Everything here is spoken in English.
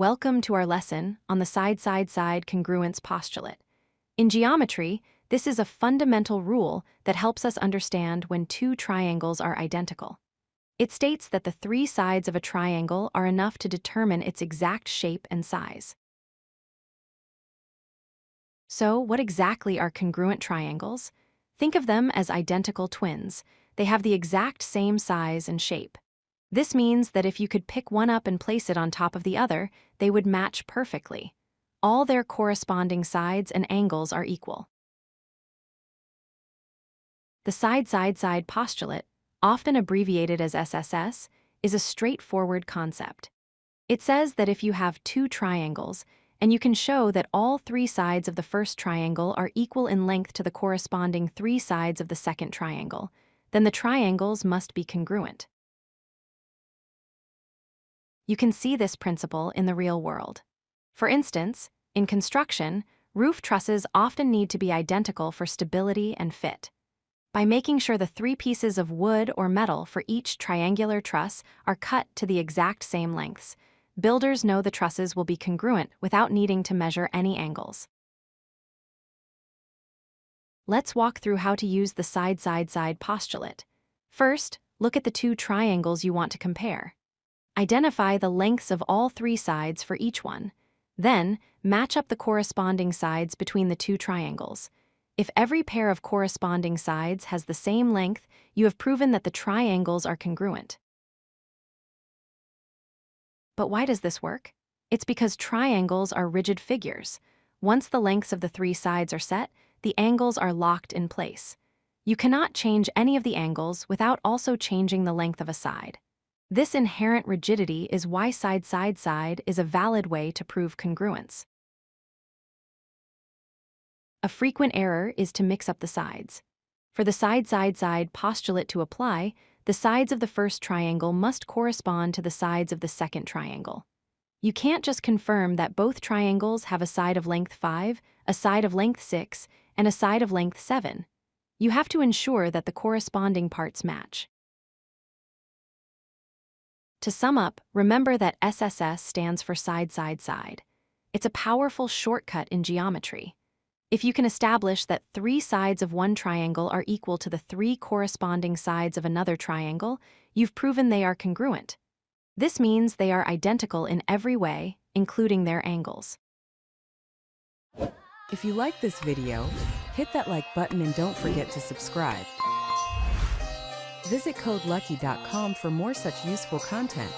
Welcome to our lesson on the side-side-side congruence postulate. In geometry, this is a fundamental rule that helps us understand when two triangles are identical. It states that the three sides of a triangle are enough to determine its exact shape and size. So, what exactly are congruent triangles? Think of them as identical twins. They have the exact same size and shape. This means that if you could pick one up and place it on top of the other, they would match perfectly. All their corresponding sides and angles are equal. The side-side-side postulate, often abbreviated as SSS, is a straightforward concept. It says that if you have two triangles, and you can show that all three sides of the first triangle are equal in length to the corresponding three sides of the second triangle, then the triangles must be congruent. You can see this principle in the real world. For instance, in construction, roof trusses often need to be identical for stability and fit. By making sure the three pieces of wood or metal for each triangular truss are cut to the exact same lengths, builders know the trusses will be congruent without needing to measure any angles. Let's walk through how to use the side-side-side postulate. First, look at the two triangles you want to compare. Identify the lengths of all three sides for each one. Then, match up the corresponding sides between the two triangles. If every pair of corresponding sides has the same length, you have proven that the triangles are congruent. But why does this work? It's because triangles are rigid figures. Once the lengths of the three sides are set, the angles are locked in place. You cannot change any of the angles without also changing the length of a side. This inherent rigidity is why side-side-side is a valid way to prove congruence. A frequent error is to mix up the sides. For the side-side-side postulate to apply, the sides of the first triangle must correspond to the sides of the second triangle. You can't just confirm that both triangles have a side of length 5, a side of length 6, and a side of length 7. You have to ensure that the corresponding parts match. To sum up, remember that SSS stands for side-side-side. It's a powerful shortcut in geometry. If you can establish that three sides of one triangle are equal to the three corresponding sides of another triangle, you've proven they are congruent. This means they are identical in every way, including their angles. If you like this video, hit that like button and don't forget to subscribe. Visit codelucky.com for more such useful content.